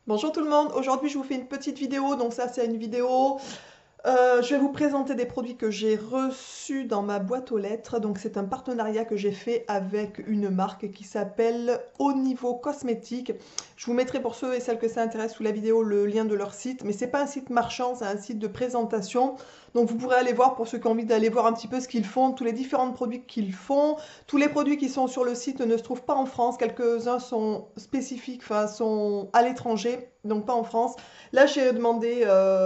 Bonjour tout le monde, aujourd'hui je vous fais une petite vidéo, donc ça c'est une vidéo, je vais vous présenter des produits que j'ai reçus dans ma boîte aux lettres, donc c'est un partenariat que j'ai fait avec une marque qui s'appelle Haut Niveau Cosmétique. Je vous mettrai pour ceux et celles que ça intéresse sous la vidéo le lien de leur site, mais c'est pas un site marchand, c'est un site de présentation, donc vous pourrez aller voir pour ceux qui ont envie d'aller voir un petit peu ce qu'ils font, tous les différents produits qu'ils font. Tous les produits qui sont sur le site ne se trouvent pas en France, quelques-uns sont spécifiques, enfin sont à l'étranger, donc pas en France. Là, j'ai demandé,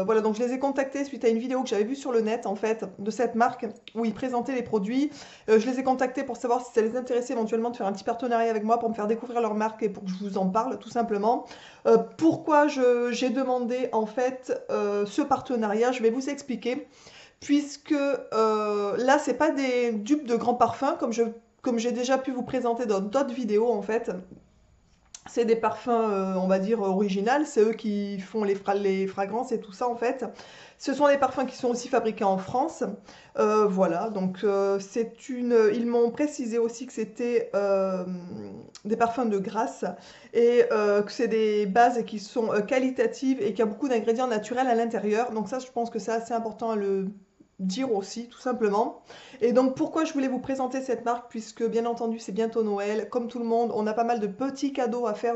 voilà, donc je les ai contactés suite à une vidéo que j'avais vue sur le net, en fait, de cette marque, où ils présentaient les produits. Je les ai contactés pour savoir si ça les intéressait éventuellement de faire un petit partenariat avec moi pour me faire découvrir leur marque et pour que je vous en parle, tout simplement. Pourquoi j'ai demandé, en fait, ce partenariat? Je vais vous expliquer. Puisque là, c'est pas des dupes de grands parfums, comme j'ai déjà pu vous présenter dans d'autres vidéos, en fait. C'est des parfums, on va dire, originales. C'est eux qui font les fragrances et tout ça, en fait. Ce sont des parfums qui sont aussi fabriqués en France. Voilà, donc ils m'ont précisé aussi que c'était des parfums de Grasse et que c'est des bases qui sont qualitatives et qu'il y a beaucoup d'ingrédients naturels à l'intérieur. Donc ça, je pense que c'est assez important à le dire aussi, tout simplement. Et donc pourquoi je voulais vous présenter cette marque, puisque bien entendu c'est bientôt Noël, comme tout le monde, on a pas mal de petits cadeaux à faire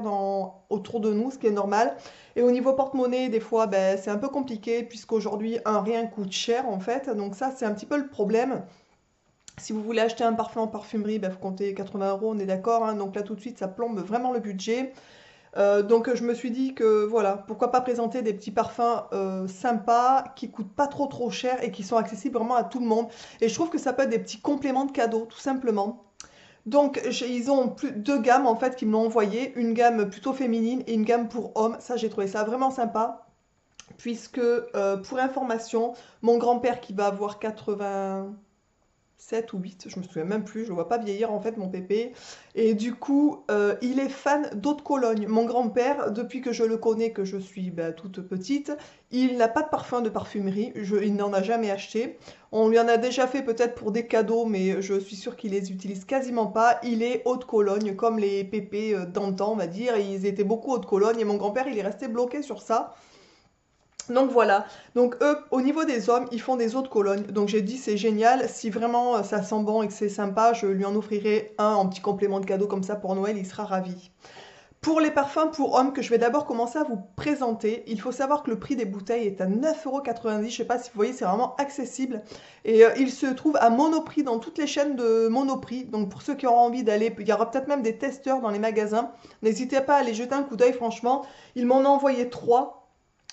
autour de nous, ce qui est normal. Et au niveau porte-monnaie, des fois, ben, c'est un peu compliqué, puisqu'aujourd'hui un rien coûte cher en fait. Donc ça, c'est un petit peu le problème. Si vous voulez acheter un parfum en parfumerie, ben, vous comptez 80 euros, on est d'accord, hein. Donc là tout de suite, ça plombe vraiment le budget. Donc je me suis dit que voilà, pourquoi pas présenter des petits parfums sympas, qui coûtent pas trop cher et qui sont accessibles vraiment à tout le monde. Et je trouve que ça peut être des petits compléments de cadeaux, tout simplement. Donc ils ont deux gammes en fait qui me l'ont envoyé, une gamme plutôt féminine et une gamme pour hommes. Ça j'ai trouvé ça vraiment sympa, puisque pour information, mon grand-père qui va avoir 7 ou 8, je me souviens même plus, je le vois pas vieillir en fait mon pépé. Et du coup, il est fan d'eau de Cologne. Mon grand-père, depuis que je le connais, que je suis bah, toute petite, il n'a pas de parfum de parfumerie, il n'en a jamais acheté. On lui en a déjà fait peut-être pour des cadeaux, mais je suis sûre qu'il les utilise quasiment pas. Il est eau de Cologne, comme les pépés d'antan, on va dire. Ils étaient beaucoup eau de Cologne et mon grand-père, il est resté bloqué sur ça. Donc voilà, donc eux, au niveau des hommes, ils font des eaux de Cologne. Donc j'ai dit c'est génial, si vraiment ça sent bon et que c'est sympa, je lui en offrirai un en petit complément de cadeau comme ça pour Noël, il sera ravi. Pour les parfums pour hommes que je vais d'abord commencer à vous présenter, il faut savoir que le prix des bouteilles est à 9,90 €. Je sais pas si vous voyez, c'est vraiment accessible. Et il se trouve à Monoprix, dans toutes les chaînes de Monoprix. Donc pour ceux qui auront envie d'aller, il y aura peut-être même des testeurs dans les magasins. N'hésitez pas à aller jeter un coup d'œil, franchement. Ils m'en ont envoyé trois.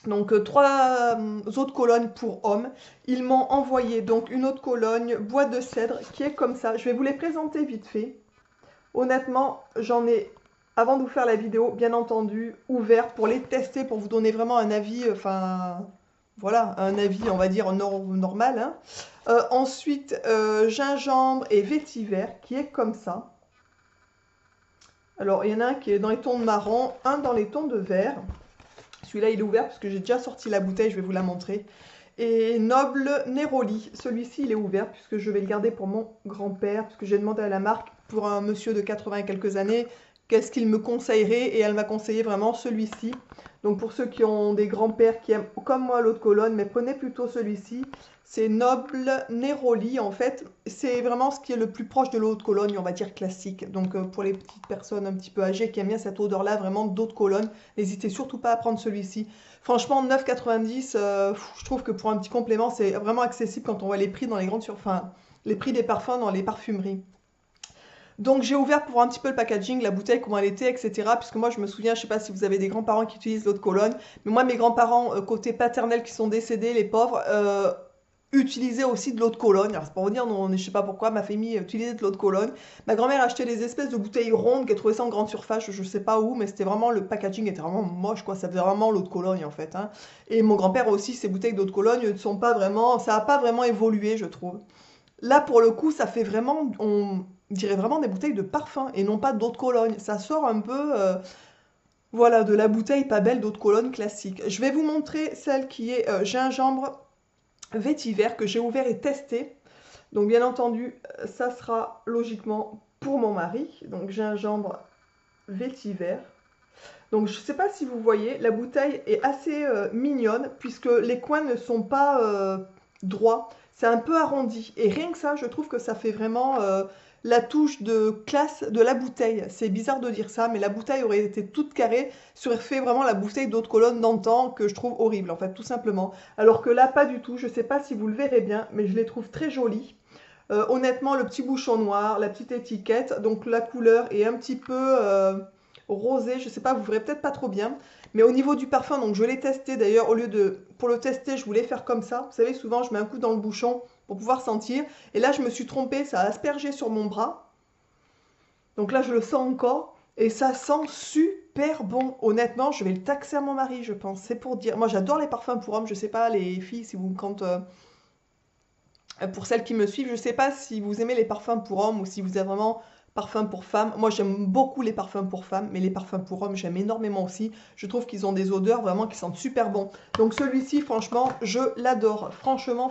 Donc trois eaux de Cologne pour hommes. Ils m'ont envoyé donc une eau de Cologne bois de cèdre qui est comme ça. Je vais vous les présenter vite fait. Honnêtement, j'en ai, avant de vous faire la vidéo, bien entendu, ouvert pour les tester, pour vous donner vraiment un avis, enfin, voilà, un avis, on va dire, normal, hein. Ensuite, gingembre et vétiver qui est comme ça. Alors, il y en a un qui est dans les tons de marron, un dans les tons de vert. Celui-là, il est ouvert parce que j'ai déjà sorti la bouteille, je vais vous la montrer. Et Noble Neroli, celui-ci, il est ouvert puisque je vais le garder pour mon grand-père, puisque j'ai demandé à la marque pour un monsieur de 80 et quelques années, qu'est-ce qu'il me conseillerait, et elle m'a conseillé vraiment celui-ci. Donc pour ceux qui ont des grands-pères qui aiment comme moi l'eau de Cologne, mais prenez plutôt celui-ci. C'est Noble Neroli en fait. C'est vraiment ce qui est le plus proche de l'eau de Cologne, on va dire classique. Donc pour les petites personnes un petit peu âgées qui aiment bien cette odeur-là, vraiment d'eau de Cologne, n'hésitez surtout pas à prendre celui-ci. Franchement, 9,90 €, je trouve que pour un petit complément, c'est vraiment accessible quand on voit les prix dans les grandes surfaces, enfin, les prix des parfums dans les parfumeries. Donc j'ai ouvert pour voir un petit peu le packaging, la bouteille, comment elle était, etc. Puisque moi je me souviens, je sais pas si vous avez des grands-parents qui utilisent l'eau de Cologne, mais moi mes grands-parents côté paternel qui sont décédés, les pauvres, utilisaient aussi de l'eau de Cologne. Alors c'est pour vous dire, non, je sais pas pourquoi, ma famille utilisait de l'eau de Cologne. Ma grand-mère achetait des espèces de bouteilles rondes qu'elle trouvait ça en grande surface, je sais pas où, mais c'était vraiment, le packaging était vraiment moche, quoi. Ça faisait vraiment l'eau de Cologne en fait, hein. Et mon grand-père aussi, ses bouteilles d'eau de Cologne ne sont pas vraiment, ça a pas vraiment évolué, je trouve. Là, pour le coup, ça fait vraiment, on dirait vraiment des bouteilles de parfum et non pas d'eau de Cologne. Ça sort un peu, voilà, de la bouteille pas belle d'eau de Cologne classique. Je vais vous montrer celle qui est gingembre vétiver que j'ai ouvert et testé. Donc, bien entendu, ça sera logiquement pour mon mari. Donc, gingembre vétiver. Donc je ne sais pas si vous voyez, la bouteille est assez mignonne puisque les coins ne sont pas droits, c'est un peu arrondi. Et rien que ça, je trouve que ça fait vraiment la touche de classe de la bouteille. C'est bizarre de dire ça, mais la bouteille aurait été toute carrée, ça aurait fait vraiment la bouteille d'eau de Cologne d'antan que je trouve horrible en fait, tout simplement. Alors que là, pas du tout, je ne sais pas si vous le verrez bien, mais je les trouve très jolies. Honnêtement, le petit bouchon noir, la petite étiquette, donc la couleur est un petit peu rosé, je sais pas, vous verrez peut-être pas trop bien. Mais au niveau du parfum, donc je l'ai testé d'ailleurs, pour le tester, je voulais faire comme ça. Vous savez, souvent je mets un coup dans le bouchon pour pouvoir sentir. Et là, je me suis trompée, ça a aspergé sur mon bras. Donc là, je le sens encore. Et ça sent super bon. Honnêtement, je vais le taxer à mon mari, je pense. C'est pour dire. Moi, j'adore les parfums pour hommes. Je sais pas, les filles, si vous pour celles qui me suivent, je sais pas si vous aimez les parfums pour hommes ou si vous êtes vraiment parfums pour femmes. Moi, j'aime beaucoup les parfums pour femmes, mais les parfums pour hommes, j'aime énormément aussi. Je trouve qu'ils ont des odeurs vraiment qui sentent super bon. Donc celui-ci, franchement, je l'adore. Franchement,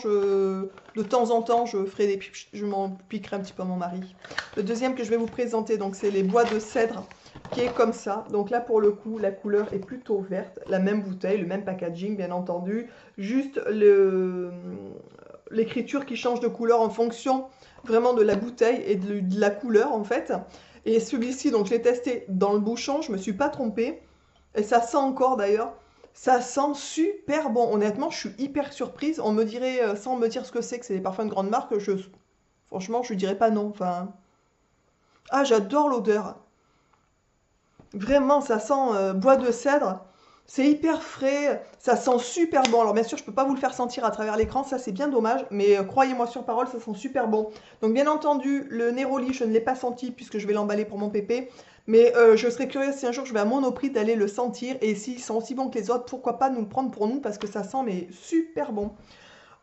de temps en temps, je m'en piquerai un petit peu à mon mari. Le deuxième que je vais vous présenter, donc c'est les bois de cèdre, qui est comme ça. Donc là, pour le coup, la couleur est plutôt verte. La même bouteille, le même packaging, bien entendu. Juste l'écriture qui change de couleur en fonction vraiment de la bouteille et de la couleur en fait. Et celui-ci, donc je l'ai testé dans le bouchon, je me suis pas trompée. Et ça sent encore d'ailleurs. Ça sent super bon. Honnêtement, je suis hyper surprise. On me dirait, sans me dire ce que c'est des parfums de grande marque, franchement, je dirais pas non. Enfin, ah, j'adore l'odeur. Vraiment, ça sent bois de cèdre. C'est hyper frais, ça sent super bon. Alors bien sûr, je ne peux pas vous le faire sentir à travers l'écran, ça c'est bien dommage, mais croyez-moi sur parole, ça sent super bon. Donc bien entendu, le Neroli, je ne l'ai pas senti puisque je vais l'emballer pour mon pépé. Mais je serais curieuse si un jour je vais à Monoprix d'aller le sentir. Et s'ils sont aussi bons que les autres, pourquoi pas nous le prendre pour nous parce que ça sent mais super bon.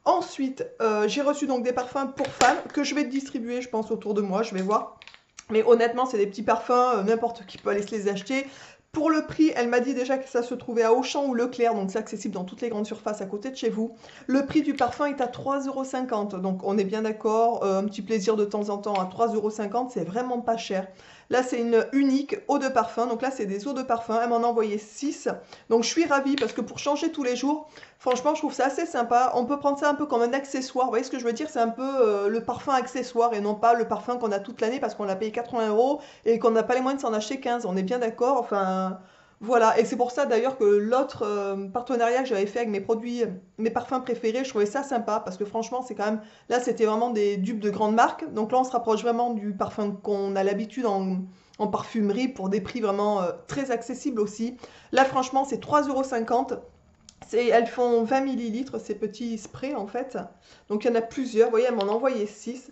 Ensuite, j'ai reçu donc des parfums pour femmes que je vais distribuer, je pense, autour de moi, je vais voir. Mais honnêtement, c'est des petits parfums, n'importe qui peut aller se les acheter. Pour le prix, elle m'a dit déjà que ça se trouvait à Auchan ou Leclerc, donc c'est accessible dans toutes les grandes surfaces à côté de chez vous. Le prix du parfum est à 3,50 €, donc on est bien d'accord, un petit plaisir de temps en temps à 3,50 €, c'est vraiment pas cher. Là, c'est une unique eau de parfum, donc là, c'est des eaux de parfum, elle m'en a envoyé 6. Donc je suis ravie parce que pour changer tous les jours, franchement, je trouve ça assez sympa. On peut prendre ça un peu comme un accessoire, vous voyez ce que je veux dire? C'est un peu le parfum accessoire et non pas le parfum qu'on a toute l'année parce qu'on l'a payé 80 € et qu'on n'a pas les moyens de s'en acheter 15. On est bien d'accord? Enfin, voilà. Et c'est pour ça d'ailleurs que l'autre partenariat que j'avais fait avec mes produits, mes parfums préférés, je trouvais ça sympa parce que franchement, c'est quand même. Là, c'était vraiment des dupes de grandes marques. Donc là, on se rapproche vraiment du parfum qu'on a l'habitude en parfumerie pour des prix vraiment très accessibles aussi. Là, franchement, c'est 3,50 €. Elles font 20 millilitres, ces petits sprays en fait. Donc il y en a plusieurs. Vous voyez, elle m'en a envoyé 6.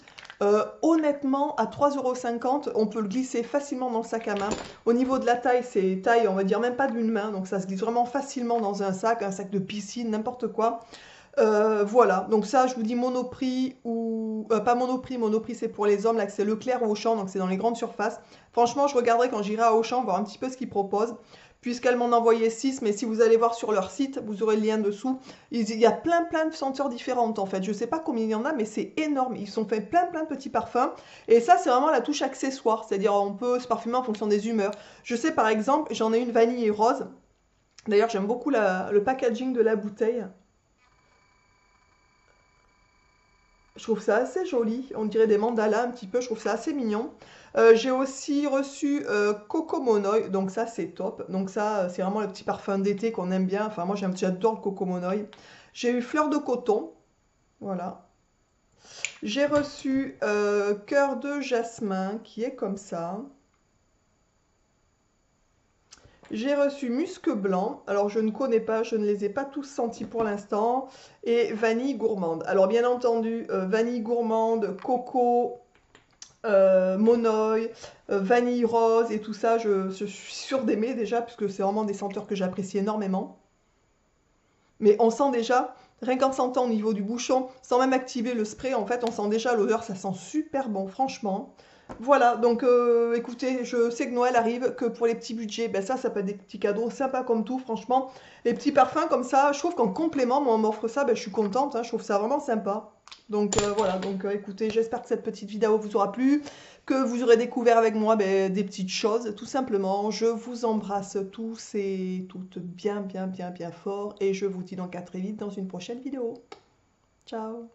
Honnêtement, à 3,50 €, on peut le glisser facilement dans le sac à main. Au niveau de la taille, c'est taille, on va dire même pas d'une main. Donc ça se glisse vraiment facilement dans un sac de piscine, n'importe quoi. Voilà, donc ça, je vous dis Monoprix ou... pas Monoprix, Monoprix c'est pour les hommes, là que c'est Leclerc ou Auchan, donc c'est dans les grandes surfaces. Franchement, je regarderai quand j'irai à Auchan, voir un petit peu ce qu'ils proposent. Puisqu'elles m'en envoyaient 6, mais si vous allez voir sur leur site, vous aurez le lien dessous. Il y a plein de senteurs différentes en fait. Je ne sais pas combien il y en a, mais c'est énorme. Ils ont fait plein de petits parfums. Et ça, c'est vraiment la touche accessoire. C'est-à-dire, on peut se parfumer en fonction des humeurs. Je sais par exemple, j'en ai une vanille et rose. D'ailleurs, j'aime beaucoup le packaging de la bouteille. Je trouve ça assez joli, on dirait des mandalas un petit peu, je trouve ça assez mignon. J'ai aussi reçu Coco Monoï, donc ça c'est top. Donc ça c'est vraiment le petit parfum d'été qu'on aime bien. Enfin moi j'adore le Coco Monoï. J'ai eu Fleur de Coton, voilà. J'ai reçu Cœur de Jasmin qui est comme ça. J'ai reçu Musc Blanc, alors je ne connais pas, je ne les ai pas tous sentis pour l'instant, et Vanille Gourmande. Alors bien entendu, Vanille Gourmande, Coco, Monoï, Vanille Rose et tout ça, je suis sûre d'aimer déjà, puisque c'est vraiment des senteurs que j'apprécie énormément. Mais on sent déjà, rien qu'en sentant au niveau du bouchon, sans même activer le spray, en fait, on sent déjà l'odeur, ça sent super bon, franchement. Voilà, donc écoutez, je sais que Noël arrive, que pour les petits budgets, ben ça peut être des petits cadeaux sympas comme tout, franchement. Les petits parfums comme ça, je trouve qu'en complément, moi on m'offre ça, ben, je suis contente, hein, je trouve ça vraiment sympa. Donc voilà, donc écoutez, j'espère que cette petite vidéo vous aura plu. que vous aurez découvert avec moi des petites choses, tout simplement. Je vous embrasse tous et toutes bien, bien, bien, bien fort. Et je vous dis donc à très vite dans une prochaine vidéo. Ciao!